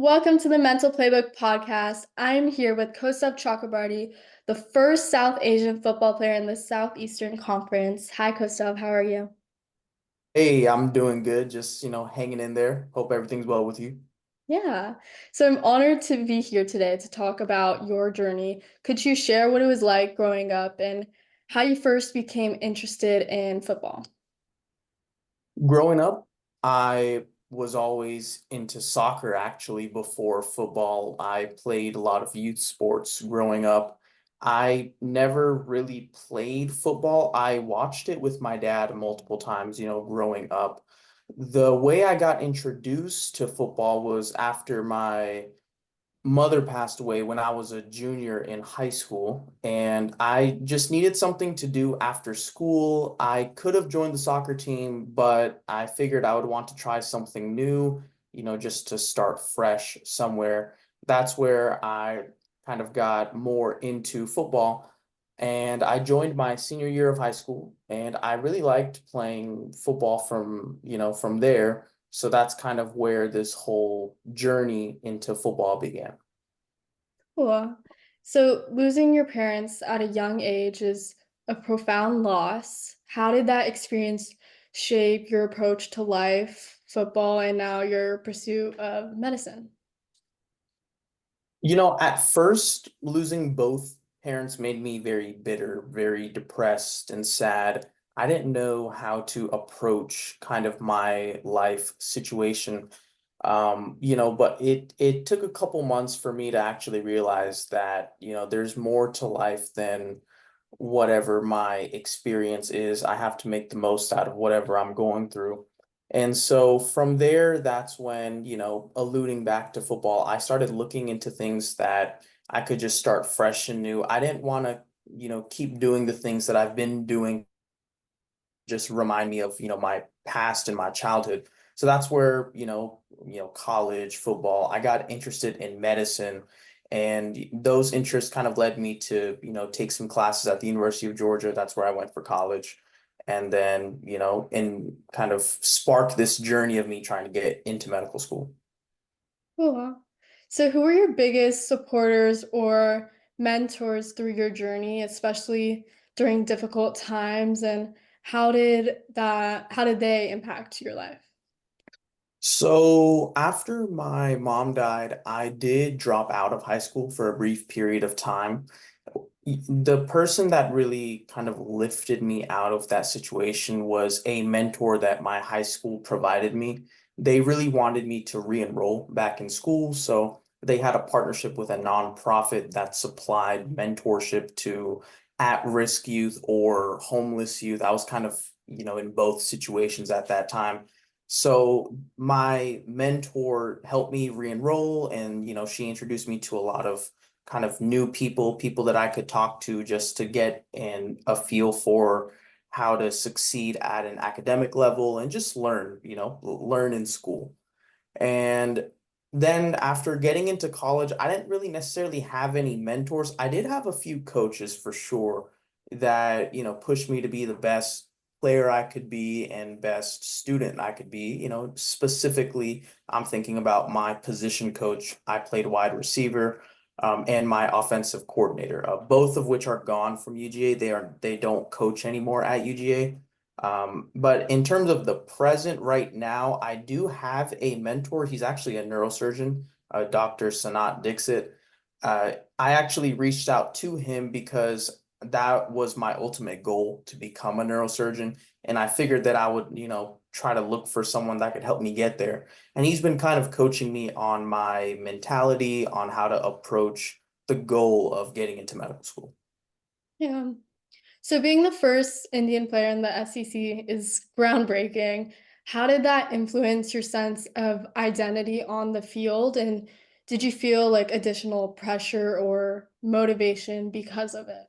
Welcome to the Mental Playbook podcast. I'm here with Kaustov Chakrabarti, the first South Asian football player in the Southeastern Conference. Hi, Kaustov. How are you? Hey, I'm doing good. Just, hanging in there. Hope everything's well with you. Yeah. So I'm honored to be here today to talk about your journey. Could you share what it was like growing up and how you first became interested in football? Growing up, I was always into soccer actually before football. I played a lot of youth sports growing up. I never really played football. I watched it with my dad multiple times, growing up. The way I got introduced to football was after my mother passed away when I was a junior in high school, and I just needed something to do after school. I could have joined the soccer team, but I figured I would want to try something new, just to start fresh somewhere. That's where I kind of got more into football. And I joined my senior year of high school, and I really liked playing football from there. So that's kind of where this whole journey into football began. Cool. So losing your parents at a young age is a profound loss. How did that experience shape your approach to life, football, and now your pursuit of medicine? At first, losing both parents made me very bitter, very depressed and sad. I didn't know how to approach kind of my life situation. But it took a couple months for me to actually realize that, there's more to life than whatever my experience is. I have to make the most out of whatever I'm going through. And so from there, that's when, alluding back to football, I started looking into things that I could just start fresh and new. I didn't want to, keep doing the things that I've been doing, just remind me of, my past and my childhood. So that's where, college football, I got interested in medicine, and those interests kind of led me to, take some classes at the University of Georgia. That's where I went for college. And then, and kind of sparked this journey of me trying to get into medical school. Cool. So who were your biggest supporters or mentors through your journey, especially during difficult times, and how did they impact your life? So after my mom died, I did drop out of high school for a brief period of time. The person that really kind of lifted me out of that situation was a mentor that my high school provided me. They really wanted me to re-enroll back in school, so they had a partnership with a nonprofit that supplied mentorship to at-risk youth or homeless youth. I was kind of, in both situations at that time. So my mentor helped me re-enroll, and she introduced me to a lot of kind of new people, people that I could talk to just to get in a feel for how to succeed at an academic level and just learn, learn in school. And then after getting into college, I didn't really necessarily have any mentors. I did have a few coaches for sure that, pushed me to be the best player I could be and best student I could be. Specifically, I'm thinking about my position coach. I played wide receiver, and my offensive coordinator, both of which are gone from UGA. They don't coach anymore at UGA. But in terms of the present right now, I do have a mentor. He's actually a neurosurgeon, Dr. Sanat Dixit. I actually reached out to him because that was my ultimate goal, to become a neurosurgeon. And I figured that I would, try to look for someone that could help me get there. And he's been kind of coaching me on my mentality, on how to approach the goal of getting into medical school. Yeah. So being the first Indian player in the SEC is groundbreaking. How did that influence your sense of identity on the field? And did you feel like additional pressure or motivation because of it?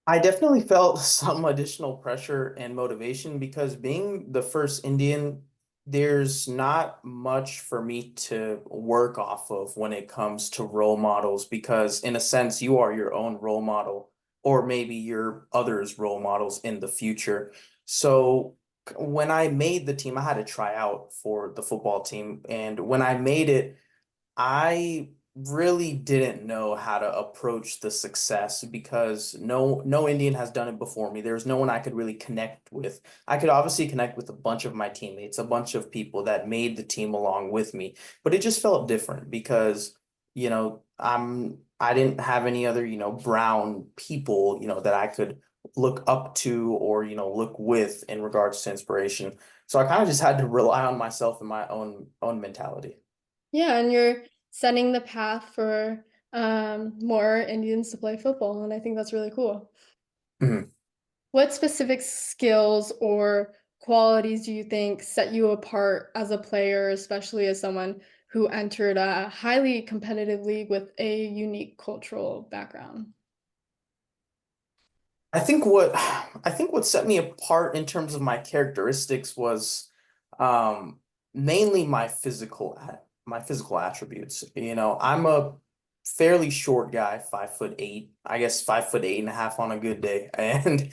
I definitely felt some additional pressure and motivation because being the first Indian, there's not much for me to work off of when it comes to role models because, in a sense, you are your own role model, or maybe your others' role models in the future. So when I made the team, I had to try out for the football team, and when I made it, I really didn't know how to approach the success because no Indian has done it before me. There's no one I could really connect with. I could obviously connect with a bunch of my teammates, a bunch of people that made the team along with me, but it just felt different because, I didn't have any other, brown people, that I could look up to or, look with in regards to inspiration. So I kind of just had to rely on myself and my own mentality. Yeah, and you're setting the path for more Indians to play football, and I think that's really cool. Mhm. What specific skills or qualities do you think set you apart as a player, especially as someone who entered a highly competitive league with a unique cultural background? I think what set me apart in terms of my characteristics was mainly my physical attributes. I'm a fairly short guy, 5'8", I guess 5'8.5" on a good day. And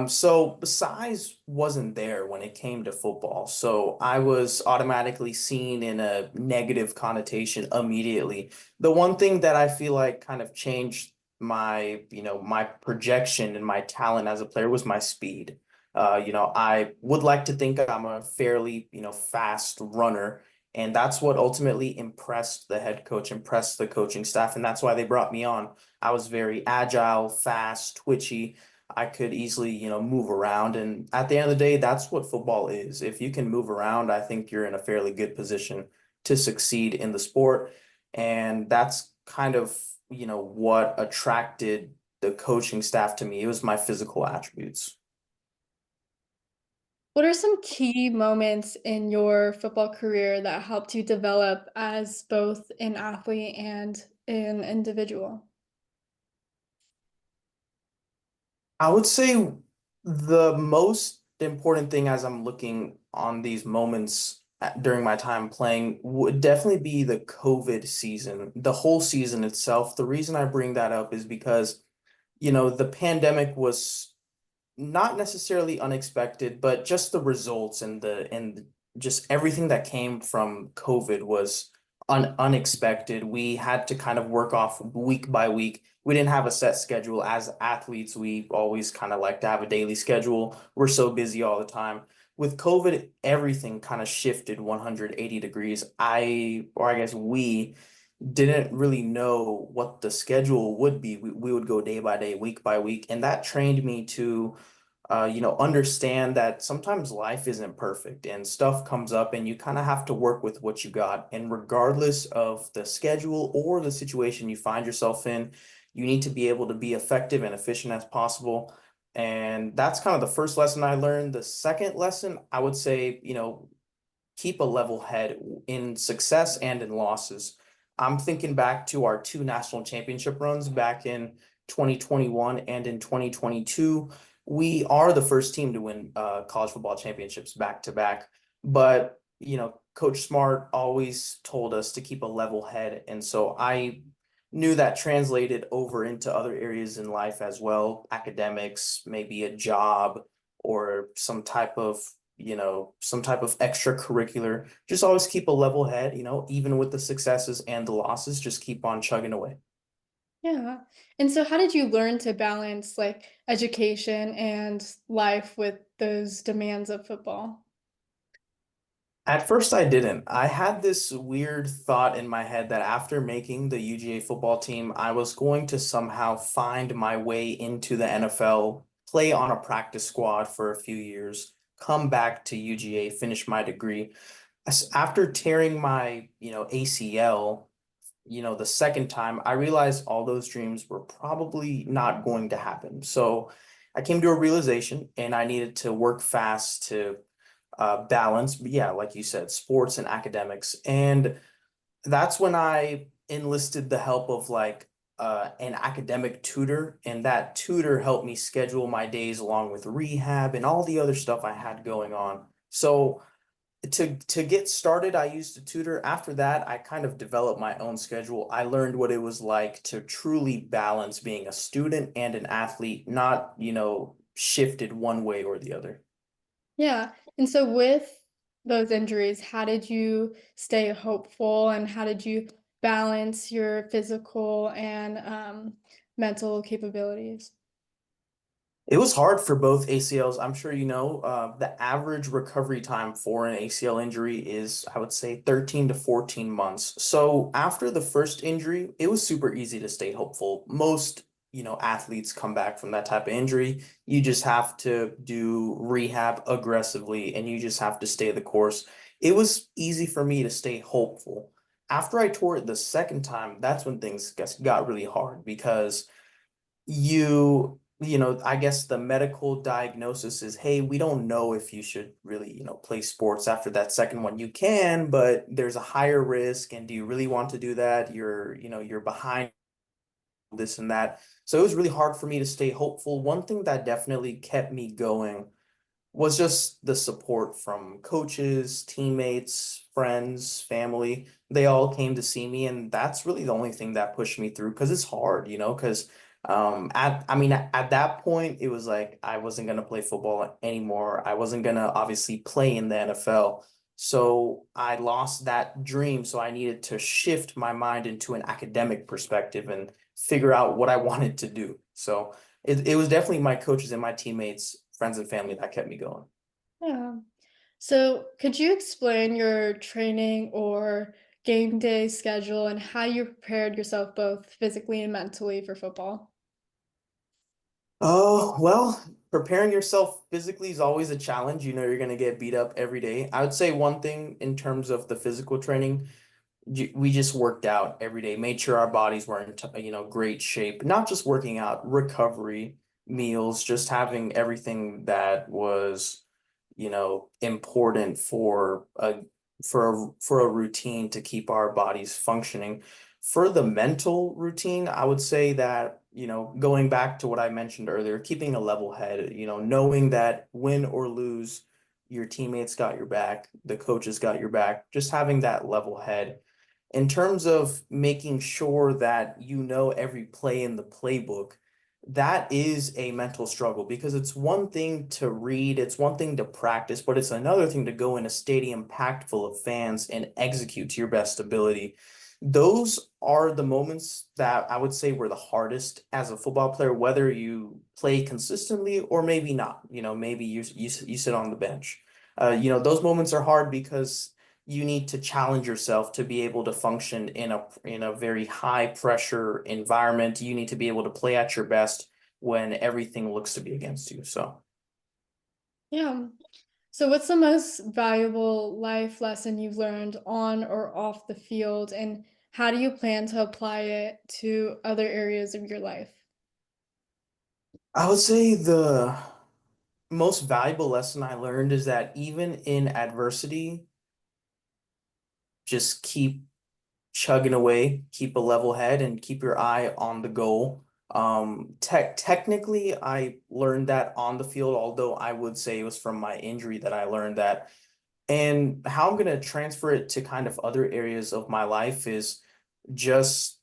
so size wasn't there when it came to football. So I was automatically seen in a negative connotation immediately. The one thing that I feel like kind of changed my projection and my talent as a player was my speed. I would like to think I'm a fairly, fast runner, and that's what ultimately impressed the head coach, impressed the coaching staff, and that's why they brought me on. I was very agile, fast, twitchy. I could easily, move around, and at the end of the day, that's what football is. If you can move around, I think you're in a fairly good position to succeed in the sport, and that's kind of what attracted the coaching staff to me. It was my physical attributes. What are some key moments in your football career that helped you develop as both an athlete and an individual? I would say the most important thing as I'm looking on these moments during my time playing would definitely be the COVID season, the whole season itself. The reason I bring that up is because, the pandemic was not necessarily unexpected, but just the results and just everything that came from COVID was unexpected. We had to kind of work off week by week. We didn't have a set schedule. As athletes, we always kind of like to have a daily schedule. We're so busy all the time. With COVID, everything kind of shifted 180 degrees. I guess we didn't really know what the schedule would be. We would go day by day, week by week, and that trained me to understand that sometimes life isn't perfect and stuff comes up and you kind of have to work with what you got. And regardless of the schedule or the situation you find yourself in, you need to be able to be effective and efficient as possible. And that's kind of the first lesson I learned. The second lesson, I would say, keep a level head in success and in losses. I'm thinking back to our two national championship runs back in 2021 and in 2022. We are the first team to win college football championships back to back. But, Coach Smart always told us to keep a level head. And so I knew that translated over into other areas in life as well, academics, maybe a job or some type of extracurricular. Just always keep a level head, even with the successes and the losses, just keep on chugging away. Yeah. And so how did you learn to balance like education and life with those demands of football? At first, I didn't. I had this weird thought in my head that after making the UGA football team, I was going to somehow find my way into the NFL, play on a practice squad for a few years, come back to UGA, finish my degree. After tearing my, ACL, the second time, I realized all those dreams were probably not going to happen. So I came to a realization and I needed to work fast to balance, but yeah, like you said, sports and academics. And that's when I enlisted the help of like an academic tutor, and that tutor helped me schedule my days along with rehab and all the other stuff I had going on. So to get started, I used a tutor. After that, I kind of developed my own schedule. I learned what it was like to truly balance being a student and an athlete, not, shifted one way or the other. Yeah. And so with those injuries, how did you stay hopeful and how did you balance your physical and mental capabilities? It was hard for both ACLs. I'm sure you know, the average recovery time for an ACL injury is, I would say, 13 to 14 months. So after the first injury, it was super easy to stay hopeful. Most, athletes come back from that type of injury. You just have to do rehab aggressively and you just have to stay the course. It was easy for me to stay hopeful. After I tore it the second time, that's when things got really hard because I guess the medical diagnosis is, hey, we don't know if you should really, play sports after that second one. You can, but there's a higher risk. And do you really want to do that? You're behind this and that. So it was really hard for me to stay hopeful. One thing that definitely kept me going was just the support from coaches, teammates, friends, family. They all came to see me, and that's really the only thing that pushed me through because it's hard, because at that point it was like I wasn't gonna play football anymore. I wasn't gonna obviously play in the NFL. So I lost that dream. So I needed to shift my mind into an academic perspective and figure out what I wanted to do. So it was definitely my coaches and my teammates, friends and family that kept me going. Yeah. So could you explain your training or game day schedule and how you prepared yourself both physically and mentally for football? Oh, well, preparing yourself physically is always a challenge. You know, you're going to get beat up every day. I would say one thing in terms of the physical training, we just worked out every day, made sure our bodies were in, great shape, not just working out, recovery, meals, just having everything that was, important for a routine to keep our bodies functioning. For the mental routine, I would say that, going back to what I mentioned earlier, keeping a level head, knowing that win or lose, your teammates got your back, the coaches got your back, just having that level head in terms of making sure that you know every play in the playbook, that is a mental struggle because it's one thing to read, it's one thing to practice, but it's another thing to go in a stadium packed full of fans and execute to your best ability. Those are the moments that I would say were the hardest as a football player, whether you play consistently or maybe not. Maybe you sit on the bench. Those moments are hard because you need to challenge yourself to be able to function in a very high pressure environment. You need to be able to play at your best when everything looks to be against you. So Yeah. So what's the most valuable life lesson you've learned on or off the field, and how do you plan to apply it to other areas of your life? I would say the most valuable lesson I learned is that even in adversity, just keep chugging away, keep a level head, and keep your eye on the goal. Technically, I learned that on the field, although I would say it was from my injury that I learned that. And how I'm going to transfer it to kind of other areas of my life is just,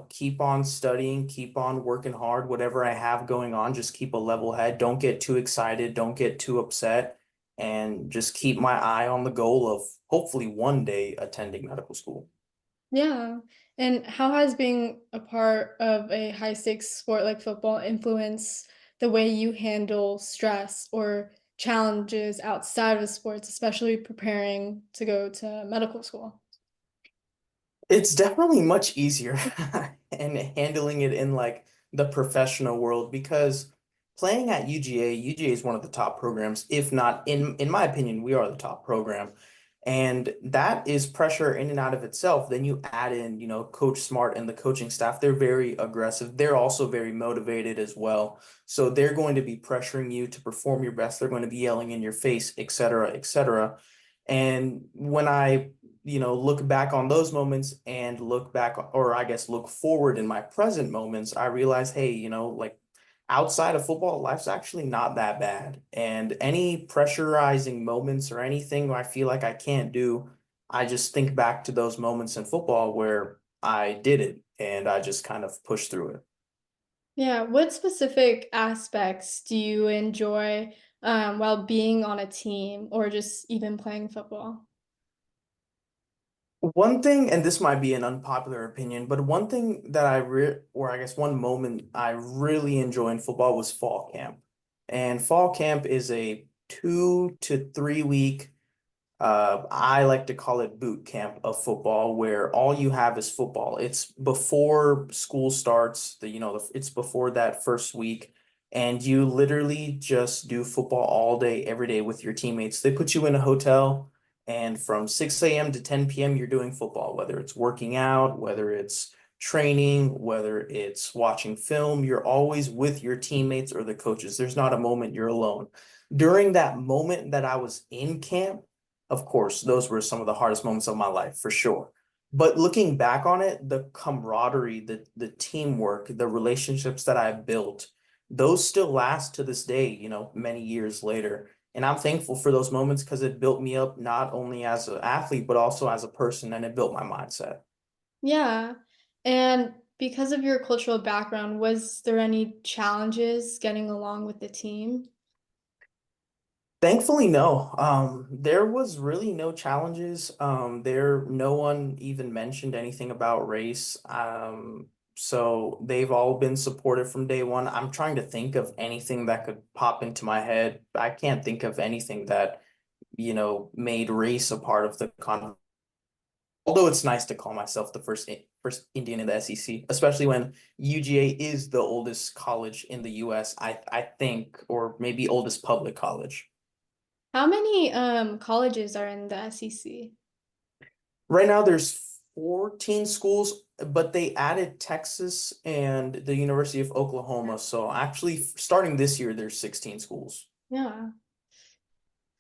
keep on studying, keep on working hard, whatever I have going on, just keep a level head. Don't get too excited, don't get too upset, and just keep my eye on the goal of hopefully one day attending medical school. Yeah. And how has being a part of a high stakes sport like football influence the way you handle stress or challenges outside of sports, especially preparing to go to medical school? It's definitely much easier and handling it in like the professional world because playing at UGA is one of the top programs, if not in my opinion, we are the top program. And that is pressure in and out of itself. Then you add in, Coach Smart and the coaching staff. They're very aggressive. They're also very motivated as well. So they're going to be pressuring you to perform your best. They're going to be yelling in your face, et cetera, et cetera. And when I look back on those moments and look back, or I guess look forward in my present moments, I realize, hey, like outside of football, life's actually not that bad. And any pressurizing moments or anything I feel like I can't do, I just think back to those moments in football where I did it and I just kind of pushed through it. Yeah, what specific aspects do you enjoy while being on a team or just even playing football? One thing, and this might be an unpopular opinion, but one thing that or I guess one moment I really enjoy in football was fall camp. And fall camp is a 2 to 3 week I like to call it boot camp of football, where all you have is football. It's before school starts, it's before that first week, and you literally just do football all day, every day with your teammates. They put you in a hotel, and from 6 a.m. to 10 p.m., you're doing football, whether it's working out, whether it's training, whether it's watching film, you're always with your teammates or the coaches. There's not a moment you're alone. During that moment that I was in camp, of course, those were some of the hardest moments of my life for sure. But looking back on it, the camaraderie, the teamwork, the relationships that I built, those still last to this day, many years later. And I'm thankful for those moments because it built me up not only as an athlete, but also as a person, and it built my mindset. Yeah. And because of your cultural background, was there any challenges getting along with the team? Thankfully, no. There was really no challenges. No one even mentioned anything about race. So they've all been supportive from day one. I'm trying to think of anything that could pop into my head. I can't think of anything that, made race a part of the conversation. Although it's nice to call myself the first Indian in the SEC, especially when UGA is the oldest college in the US, I think, or maybe oldest public college. How many colleges are in the SEC? Right now, there's 14 schools, but they added Texas and the University of Oklahoma. So actually, starting this year, there's 16 schools. Yeah,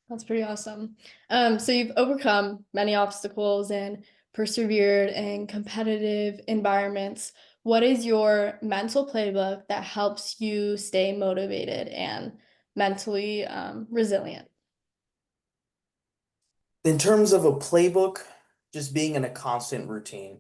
that's pretty awesome. So you've overcome many obstacles and persevered in competitive environments. What is your mental playbook that helps you stay motivated and mentally resilient? In terms of a playbook, just being in a constant routine,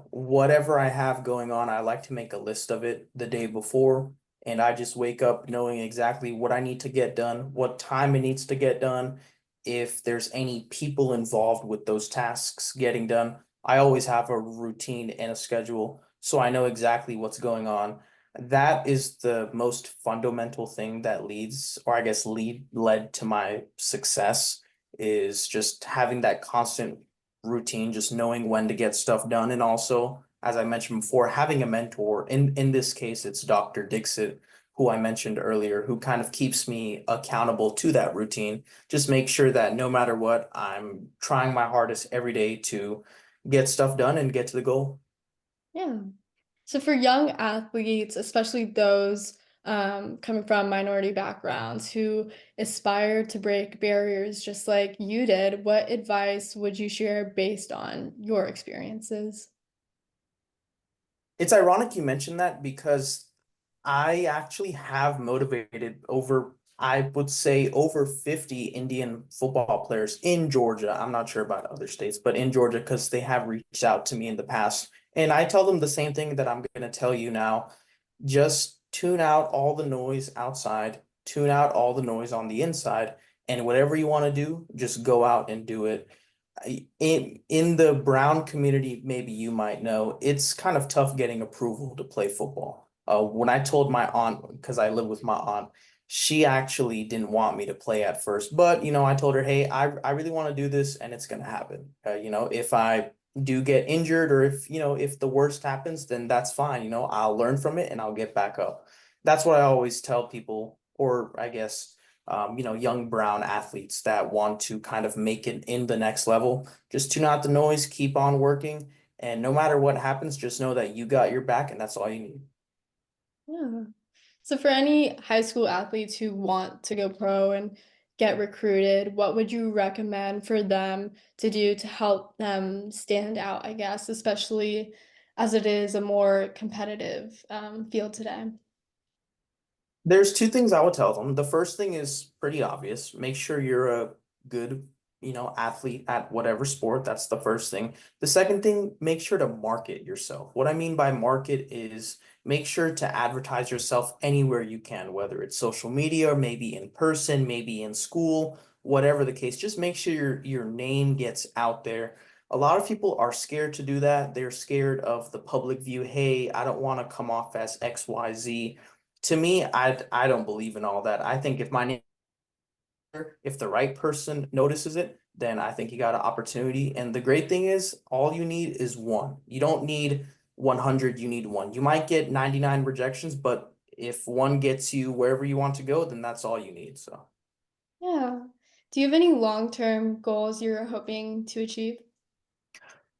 whatever I have going on, I like to make a list of it the day before. And I just wake up knowing exactly what I need to get done, what time it needs to get done, if there's any people involved with those tasks getting done. I always have a routine and a schedule, so I know exactly what's going on. That is the most fundamental thing that or I guess led to my success, is just having that constant routine, just knowing when to get stuff done. And also, as I mentioned before, having a mentor. In this case, it's Dr. Dixit, who I mentioned earlier, who kind of keeps me accountable to that routine. Just make sure that no matter what, I'm trying my hardest every day to get stuff done and get to the goal. Yeah. So for young athletes, especially those coming from minority backgrounds who aspire to break barriers just like you did, what advice would you share based on your experiences? It's ironic you mentioned that because I actually have motivated I would say over 50 Indian football players in Georgia. I'm not sure about other states, but in Georgia, because they have reached out to me in the past. And I tell them the same thing that I'm going to tell you now. Just tune out all the noise outside, tune out all the noise on the inside, and whatever you want to do, just go out and do it. In the Brown community, maybe you might know, it's kind of tough getting approval to play football. When I told my aunt, because I live with my aunt, she actually didn't want me to play at first, but I told her, hey, I really want to do this, and it's gonna happen. If I do get injured, or if the worst happens, then that's fine. I'll learn from it and I'll get back up. That's what I always tell people, or I guess young brown athletes that want to kind of make it in the next level. Just tune out the noise, keep on working, and no matter what happens, just know that you got your back, and that's all you need. Yeah. So for any high school athletes who want to go pro and get recruited, what would you recommend for them to do to help them stand out, I guess, especially as it is a more competitive field today? There's two things I would tell them. The first thing is pretty obvious. Make sure you're a good athlete at whatever sport. That's the first thing. The second thing, make sure to market yourself. What I mean by market is make sure to advertise yourself anywhere you can, whether it's social media or maybe in person, maybe in school, whatever the case. Just make sure your name gets out there. A lot of people are scared to do that. They're scared of the public view. Hey, I don't want to come off as XYZ. To me, I don't believe in all that. I think if the right person notices it, then I think you got an opportunity. And the great thing is, all you need is one. You don't need 100, you need one. You might get 99 rejections, but if one gets you wherever you want to go, then that's all you need. So, Yeah. Do you have any long-term goals you're hoping to achieve?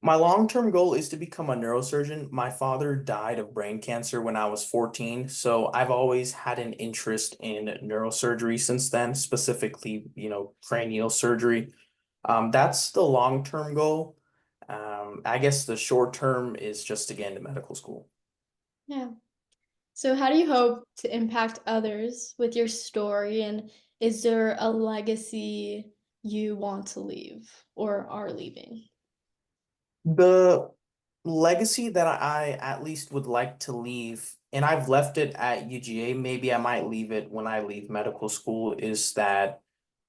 my long-term goal is to become a neurosurgeon. My father died of brain cancer when I was 14, so I've always had an interest in neurosurgery since then, specifically, cranial surgery. That's the long-term goal. I guess the short term is just to get into medical school. Yeah. So how do you hope to impact others with your story, and is there a legacy you want to leave or are leaving? The legacy that I at least would like to leave, and I've left it at UGA, maybe I might leave it when I leave medical school, is that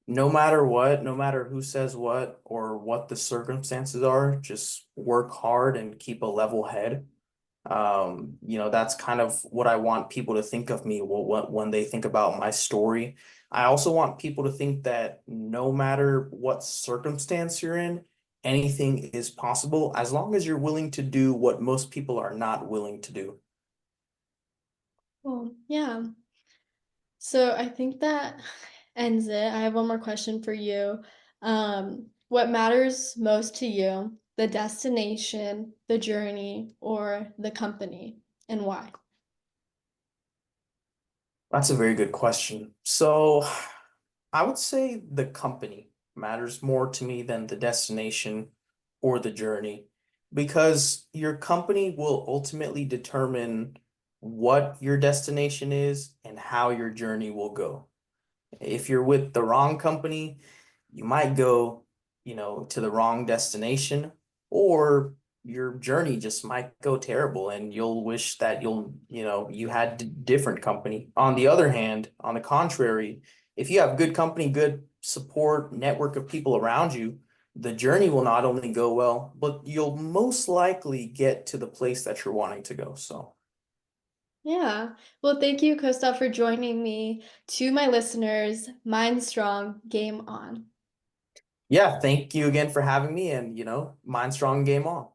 no matter what, no matter who says what or what the circumstances are, just work hard and keep a level head. That's kind of what I want people to think of me when they think about my story. I also want people to think that no matter what circumstance you're in, anything is possible as long as you're willing to do what most people are not willing to do. Well, yeah. So I think that ends it. I have one more question for you. What matters most to you, the destination, the journey, or the company, and why? That's a very good question. So I would say the company matters more to me than the destination or the journey because your company will ultimately determine what your destination is and how your journey will go. If you're with the wrong company, you might go, to the wrong destination, or your journey just might go terrible and you'll wish that you had different company. On the other hand, on the contrary, if you have good company, good support, network of people around you, the journey will not only go well, but you'll most likely get to the place that you're wanting to go. So, Yeah. Well, thank you, Costa, for joining me. To my listeners, mind strong, game on. yeah, thank you again for having me and, mind strong game on.